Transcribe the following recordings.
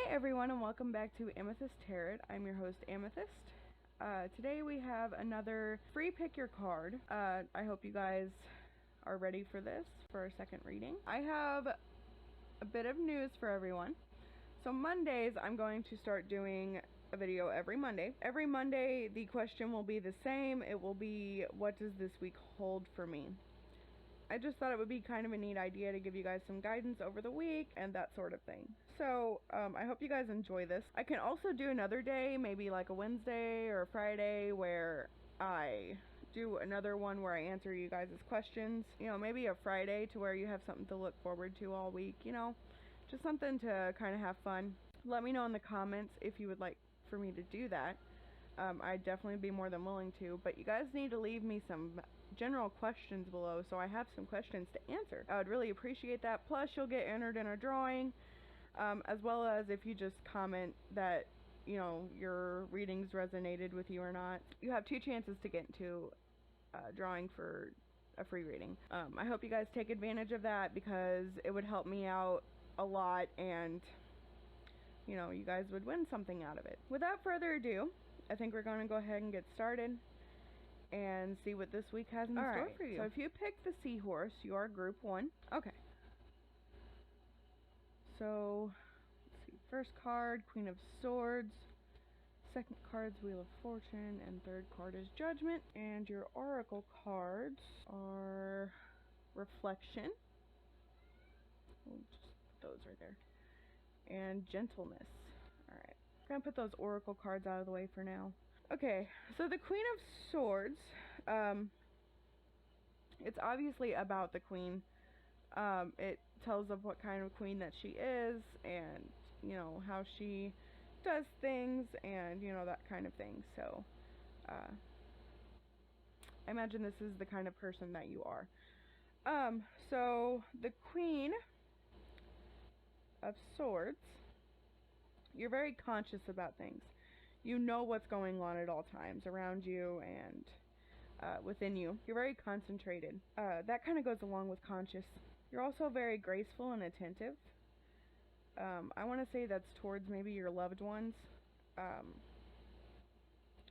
everyone, and welcome back to Amethyst Tarot. I'm your host, Amethyst. Today we have another free pick your card. I hope you guys are ready for this, for our second reading. I have a bit of news for everyone. So Mondays, I'm going to start doing a video every Monday. Every Monday, the question will be the same. It will be, what does this week hold for me? I just thought it would be kind of a neat idea to give you guys some guidance over the week and that sort of thing. So, I hope you guys enjoy this. I can also do another day, maybe like a Wednesday or a Friday, where I do another one where I answer you guys' questions. You know, maybe a Friday to where you have something to look forward to all week, you know, just something to kind of have fun. Let me know in the comments if you would like for me to do that. I'd definitely be more than willing to, but you guys need to leave me some general questions below so I have some questions to answer. I would really appreciate that. Plus, you'll get entered in a drawing, as well as if you just comment that, you know, your readings resonated with you or not. You have 2 chances to get into a drawing for a free reading. I hope you guys take advantage of that because it would help me out a lot, and, you know, you guys would win something out of it. Without further ado, I think we're going to go ahead and get started and see what this week has in store for you. So if you pick the Seahorse, you are group 1. Okay. So, let's see. First card, Queen of Swords. Second card's Wheel of Fortune. And third card is Judgment. And your Oracle cards are Reflection. We'll just put those right there. And Gentleness. Alright. Gonna put those Oracle cards out of the way for now. Okay, so the Queen of Swords, it's obviously about the Queen. It tells of what kind of queen that she is, and, you know, how she does things, and, you know, that kind of thing. So, I imagine this is the kind of person that you are. So, the Queen of Swords, you're very conscious about things. You know what's going on at all times around you and within you. You're very concentrated. That kind of goes along with conscious. You're also very graceful and attentive. I want to say that's towards maybe your loved ones.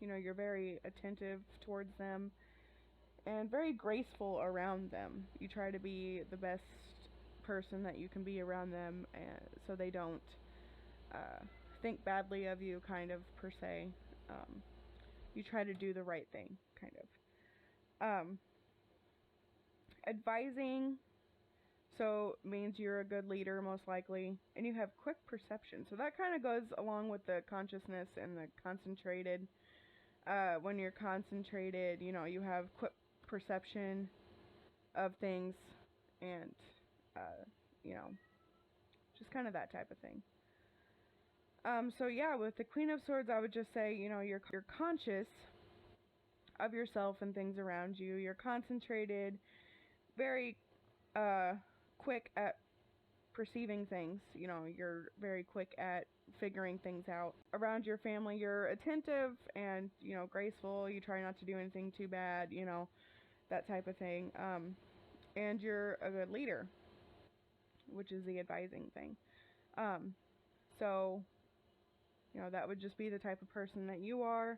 You know, you're very attentive towards them and very graceful around them. You try to be the best person that you can be around them, and so they don't think badly of you, kind of, per se. You try to do the right thing, kind of. Advising, so means you're a good leader, most likely, and you have quick perception. So that kind of goes along with the consciousness and the concentrated. When you're concentrated, you know, you have quick perception of things, and, you know, just kind of that type of thing. So yeah, with the Queen of Swords, I would just say, you know, you're conscious of yourself and things around you. You're concentrated, very quick at perceiving things. You know, you're very quick at figuring things out. Around your family, you're attentive and, you know, graceful. You try not to do anything too bad, you know, that type of thing. And you're a good leader, which is the advising thing. So, you know, that would just be the type of person that you are.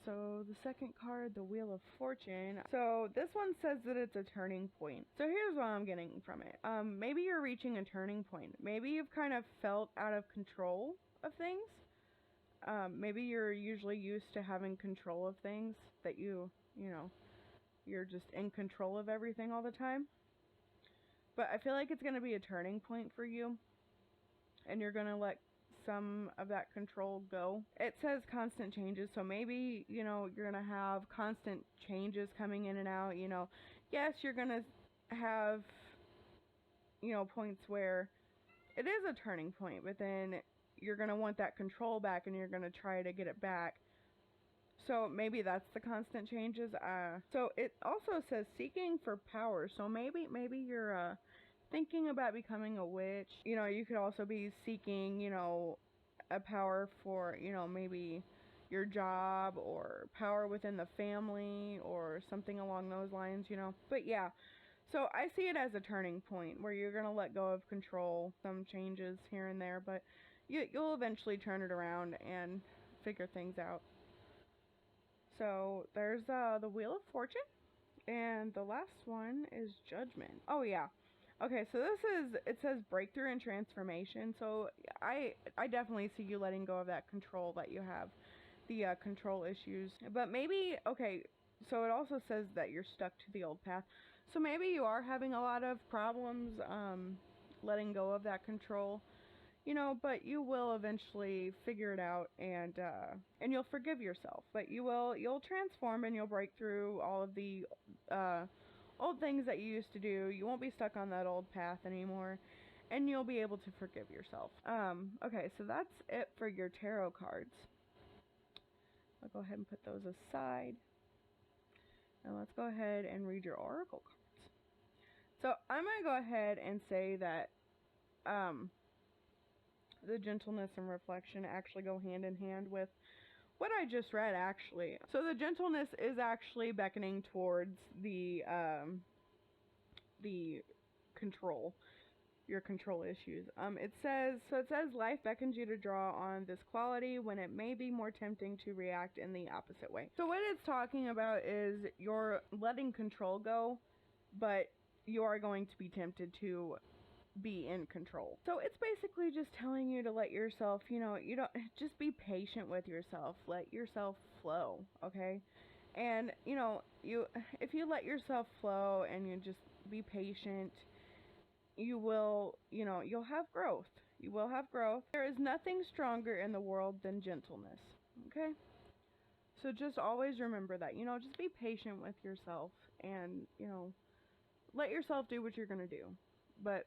So the second card, the Wheel of Fortune. So this one says that it's a turning point. So here's what I'm getting from it. Maybe you're reaching a turning point. Maybe you've kind of felt out of control of things. Maybe you're usually used to having control of things, that you know, you're just in control of everything all the time. But I feel like it's going to be a turning point for you, and you're going to let some of that control go. It says constant changes, so maybe, you know, you're going to have constant changes coming in and out, you know. Yes, you're going to have, you know, points where it is a turning point, but then you're going to want that control back, and you're going to try to get it back. So maybe that's the constant changes. So it also says seeking for power, so maybe you're thinking about becoming a witch. You know, you could also be seeking, you know, a power for, you know, maybe your job or power within the family or something along those lines, you know. But yeah, So I see it as a turning point where you're going to let go of control, some changes here and there, but you'll eventually turn it around and figure things out. So there's the Wheel of Fortune, and the last one is Judgment. Oh yeah. Okay, so it says breakthrough and transformation. So I definitely see you letting go of that control that you have, the control issues. But maybe, okay, so it also says that you're stuck to the old path. So maybe you are having a lot of problems letting go of that control. You know, but you will eventually figure it out, and you'll forgive yourself. But you'll transform, and you'll break through all of the old things that you used to do. You won't be stuck on that old path anymore, and you'll be able to forgive yourself. Okay, so that's it for your tarot cards. I'll go ahead and put those aside. Now let's go ahead and read your oracle cards. So I'm going to go ahead and say that the gentleness and reflection actually go hand in hand with what I just read, actually. So the gentleness is actually beckoning towards the control, your control issues. It says life beckons you to draw on this quality when it may be more tempting to react in the opposite way. So what it's talking about is you're letting control go, but you are going to be tempted to be in control. So it's basically just telling you to let yourself, you don't just be patient with yourself. Let yourself flow, okay? And if you let yourself flow and you just be patient, you will, you'll have growth. You will have growth. There is nothing stronger in the world than gentleness, okay? So just always remember that, just be patient with yourself and, let yourself do what you're going to do. But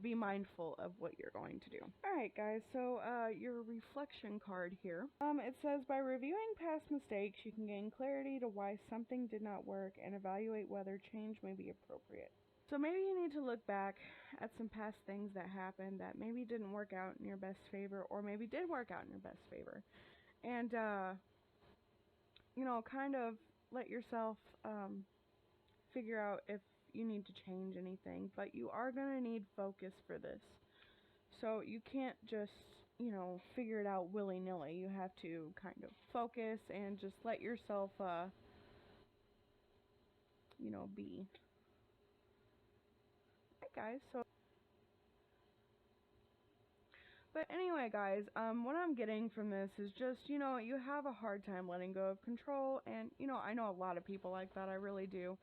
be mindful of what you're going to do. Alright guys, so your reflection card here. It says, by reviewing past mistakes, you can gain clarity to why something did not work and evaluate whether change may be appropriate. So maybe you need to look back at some past things that happened that maybe didn't work out in your best favor, or maybe did work out in your best favor. And, kind of let yourself figure out if you need to change anything, but you are going to need focus for this. So you can't just, figure it out willy-nilly. You have to kind of focus and just let yourself, be. Alright guys, so. But anyway guys, what I'm getting from this is just, you have a hard time letting go of control, and, I know a lot of people like that, I really do.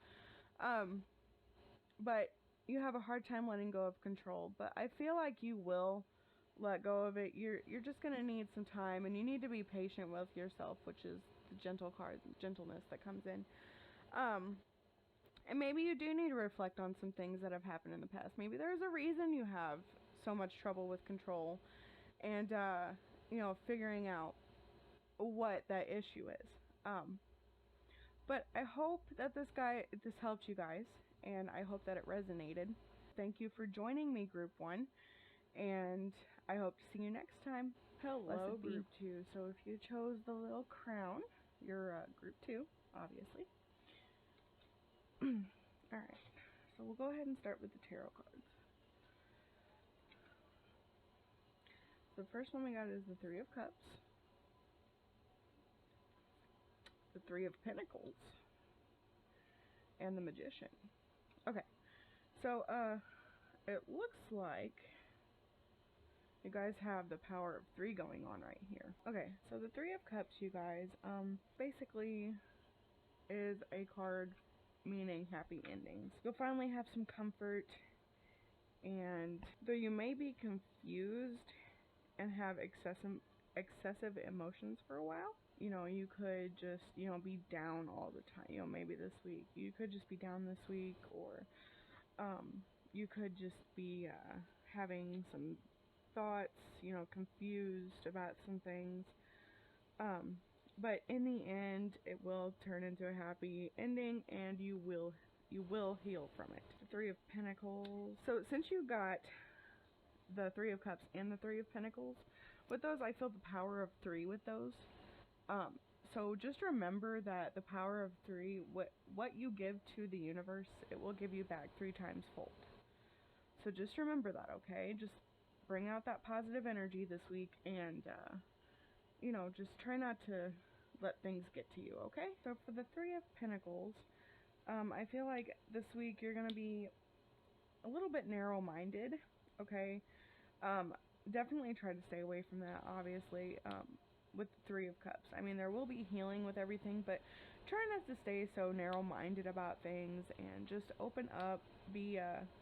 But you have a hard time letting go of control. But I feel like you will let go of it. You're just going to need some time, and you need to be patient with yourself, which is the gentleness that comes in. And maybe you do need to reflect on some things that have happened in the past. Maybe there's a reason you have so much trouble with control, and, figuring out what that issue is. But I hope that this helped you guys, and I hope that it resonated. Thank you for joining me, Group 1, and I hope to see you next time. Hello, Group 2. So if you chose the little crown, you're Group 2, obviously. Alright, so we'll go ahead and start with the tarot cards. The first one we got is the Three of Cups, the Three of Pentacles, and the Magician. Okay, so it looks like you guys have the power of 3 going on right here. Okay, so the Three of Cups, you guys, basically is a card meaning happy endings. You'll finally have some comfort, and though you may be confused and have excessive emotions for a while, you could just, be down all the time. Maybe this week. You could just be down this week, or you could just be having some thoughts, confused about some things. But in the end, it will turn into a happy ending, and you will heal from it. The Three of Pentacles. So since you got the Three of Cups and the Three of Pentacles, with those, I feel the power of 3 with those. So just remember that the power of 3, what you give to the universe, it will give you back 3 times fold. So just remember that, okay? Just bring out that positive energy this week, and you know, just try not to let things get to you, okay? So for the 3 of Pentacles, I feel like this week you're going to be a little bit narrow-minded, okay? Definitely try to stay away from that, obviously, with the 3 of Cups. I mean, there will be healing with everything, but try not to stay so narrow-minded about things, and just open up, be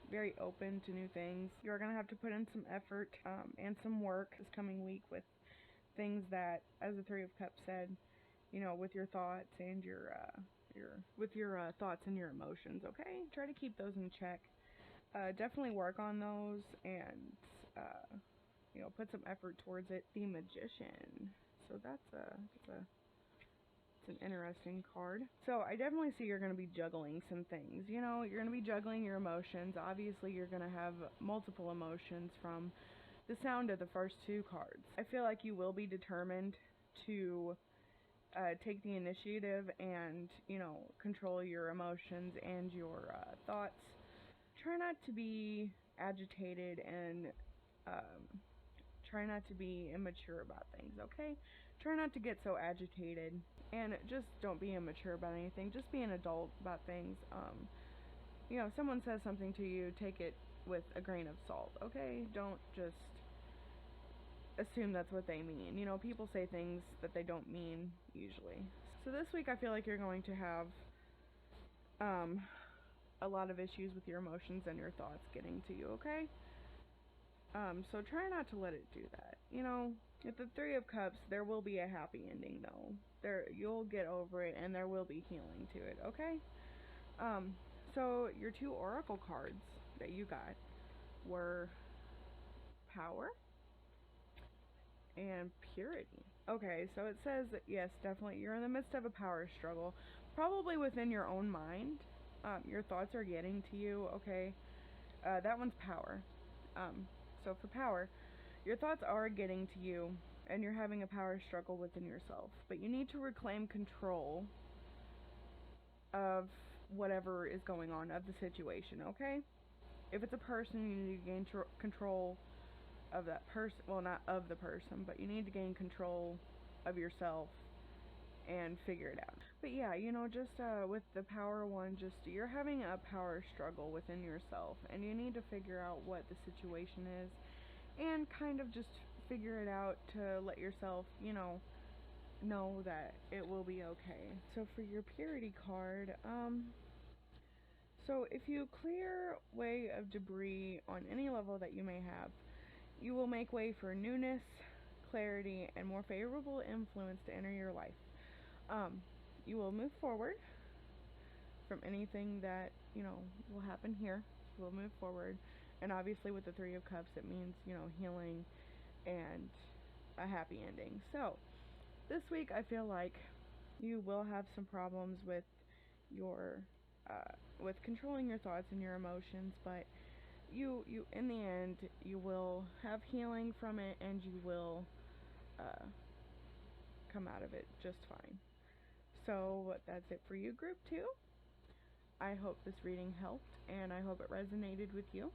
very open to new things. You're going to have to put in some effort and some work this coming week with things that, as the 3 of Cups said, you know, with your thoughts and your thoughts and your emotions, okay? Try to keep those in check. Definitely work on those, and you know, put some effort towards it. The Magician. So it's an interesting card. So I definitely see you're going to be juggling some things. You know, you're going to be juggling your emotions. Obviously, you're going to have multiple emotions from the sound of the first 2 cards. I feel like you will be determined to take the initiative and, you know, control your emotions and your thoughts. Try not to be agitated, and try not to be immature about things, okay? Try not to get so agitated, and just don't be immature about anything. Just be an adult about things. You know, if someone says something to you, take it with a grain of salt, okay? Don't just assume that's what they mean. You know, people say things that they don't mean, usually. So this week I feel like you're going to have a lot of issues with your emotions and your thoughts getting to you, okay? So try not to let it do that. You know, with the 3 of Cups, there will be a happy ending, though. You'll get over it, and there will be healing to it, okay? So your 2 oracle cards that you got were Power and Purity. Okay, so it says that, yes, definitely, you're in the midst of a power struggle, probably within your own mind. Your thoughts are getting to you, okay? That one's Power. So for Power, your thoughts are getting to you, and you're having a power struggle within yourself. But you need to reclaim control of whatever is going on, of the situation, okay? If it's a person, you need to gain control of that person. Well, not of the person, but you need to gain control of yourself and figure it out. But yeah, you know, just with the Power one, just you're having a power struggle within yourself, and you need to figure out what the situation is, and kind of just figure it out to let yourself, you know that it will be okay. So for your Purity card, so if you clear way of debris on any level that you may have, you will make way for newness, clarity, and more favorable influence to enter your life. You will move forward from anything that, you know, will happen here. You will move forward. And obviously with the 3 of Cups, it means, you know, healing and a happy ending. So this week I feel like you will have some problems with your with controlling your thoughts and your emotions, but you in the end you will have healing from it, and you will come out of it just fine. So that's it for you, Group 2. I hope this reading helped, and I hope it resonated with you.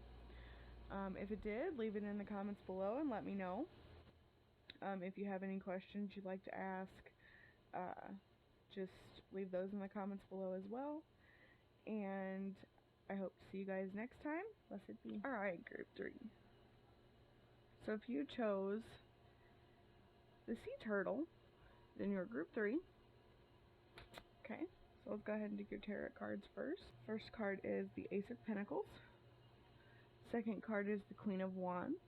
If it did, leave it in the comments below and let me know. If you have any questions you'd like to ask, just leave those in the comments below as well. And I hope to see you guys next time. Blessed be. Alright, Group 3. So if you chose the Seaturtle, then you're Group 3. Okay, so let's go ahead and do your tarot cards first. First card is the Ace of Pentacles. Second card is the Queen of Wands.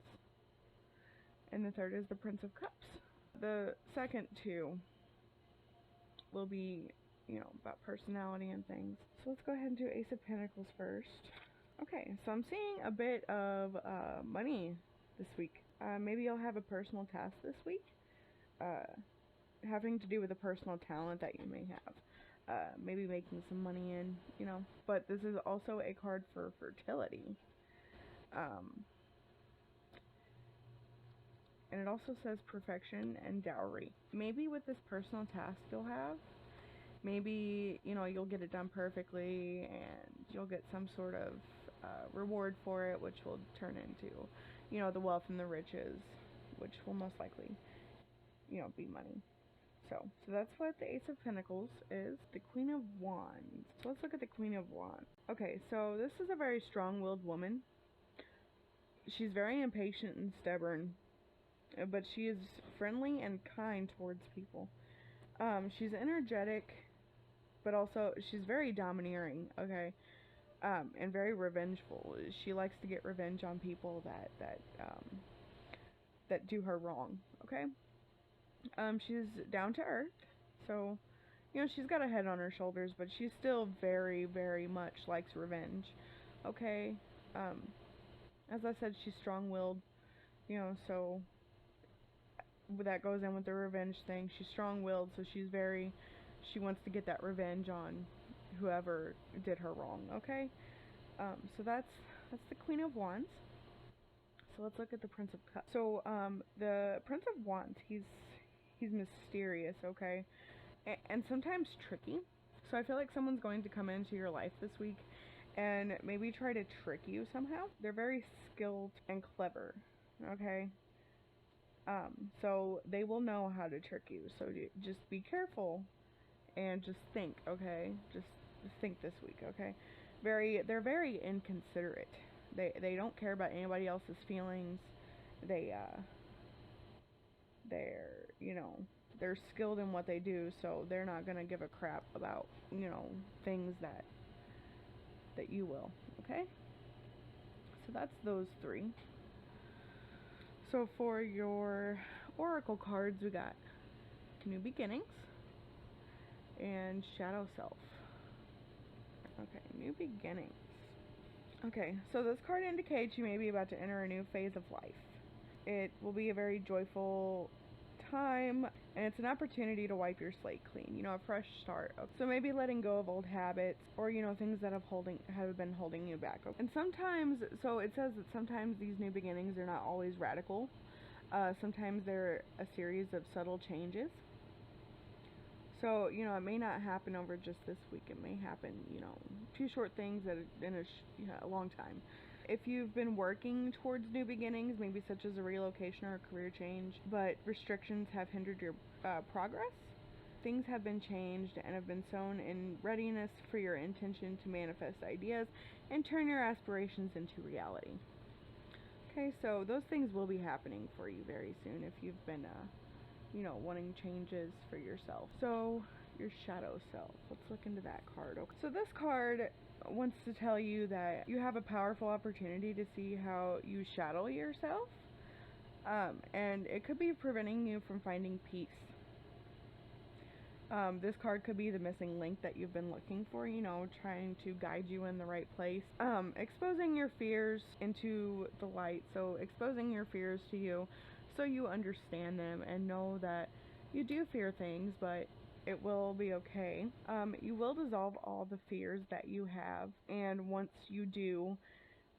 And the third is the Prince of Cups. The second 2 will be, you know, about personality and things. So let's go ahead and do Ace of Pentacles first. Okay, so I'm seeing a bit of money this week. Maybe you'll have a personal task this week, having to do with a personal talent that you may have. Maybe making some money in, you know. But this is also a card for fertility. And it also says perfection and dowry. Maybe with this personal task you'll have, maybe, you know, you'll get it done perfectly and you'll get some sort of reward for it, which will turn into, you know, the wealth and the riches, which will most likely, you know, be money. So that's what the Ace of Pentacles is. The Queen of Wands. So let's look at the Queen of Wands. Okay, so this is a very strong-willed woman. She's very impatient and stubborn, but she is friendly and kind towards people. She's energetic, but also she's very domineering, okay, and very revengeful. She likes to get revenge on people that do her wrong, okay? She's down to earth, so, you know, she's got a head on her shoulders, but she still very, very much likes revenge, okay? As I said, she's strong-willed, you know, so that goes in with the revenge thing. She's strong-willed, so she wants to get that revenge on whoever did her wrong, okay? So that's the Queen of Wands. So let's look at the Prince of Cups. So, the Prince of Wands, he's mysterious, okay? And sometimes tricky. So I feel like someone's going to come into your life this week and maybe try to trick you somehow. They're very skilled and clever, okay? So they will know how to trick you. So just be careful and just think, okay? Just think this week, okay? They're very inconsiderate. They don't care about anybody else's feelings. They're, you know, they're skilled in what they do, so they're not gonna give a crap about, you know, things that you will, okay? So that's those three. So for your oracle cards, we got New Beginnings and Shadow Self. Okay, New Beginnings. Okay, so this card indicates you may be about to enter a new phase of life. It will be a very joyful time, and it's an opportunity to wipe your slate clean, you know, a fresh start. So maybe letting go of old habits, or, you know, things that have been holding you back. And sometimes, so it says that sometimes these new beginnings are not always radical. Sometimes they're a series of subtle changes. So, you know, it may not happen over just this week. It may happen, you know, 2 short things in a long time. If you've been working towards new beginnings, maybe such as a relocation or a career change, but restrictions have hindered your progress, things have been changed and have been sown in readiness for your intention to manifest ideas and turn your aspirations into reality. Okay, so those things will be happening for you very soon if you've been, you know, wanting changes for yourself. So, your shadow self. Let's look into that card. Okay. So this card wants to tell you that you have a powerful opportunity to see how you shadow yourself, and it could be preventing you from finding peace. This card could be the missing link that you've been looking for, you know, trying to guide you in the right place. Exposing your fears into the light, so exposing your fears to you so you understand them and know that you do fear things, but it will be okay. You will dissolve all the fears that you have, and once you do,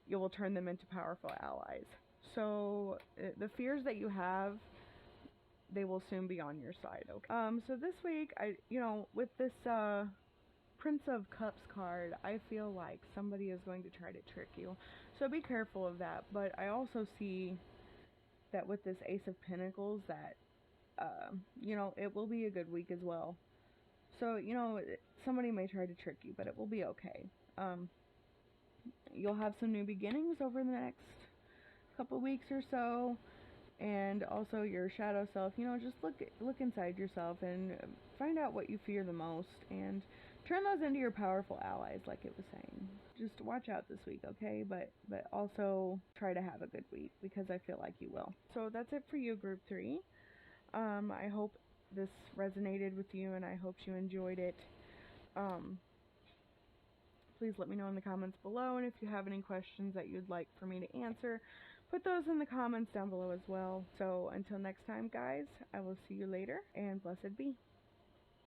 you will turn them into powerful allies. So the fears that you have, they will soon be on your side. Okay. So this week, with this Prince of Cups card, I feel like somebody is going to try to trick you. So be careful of that. But I also see that with this Ace of Pentacles that it will be a good week as well. So, somebody may try to trick you, but it will be okay. You'll have some new beginnings over the next couple weeks or so, and also your shadow self, just look inside yourself and find out what you fear the most, and turn those into your powerful allies, like it was saying. Just watch out this week, okay? But also try to have a good week, because I feel like you will. So that's it for you, Group 3. I hope this resonated with you, and I hope you enjoyed it. Please let me know in the comments below, and if you have any questions that you'd like for me to answer, put those in the comments down below as well. So until next time, guys, I will see you later, and blessed be.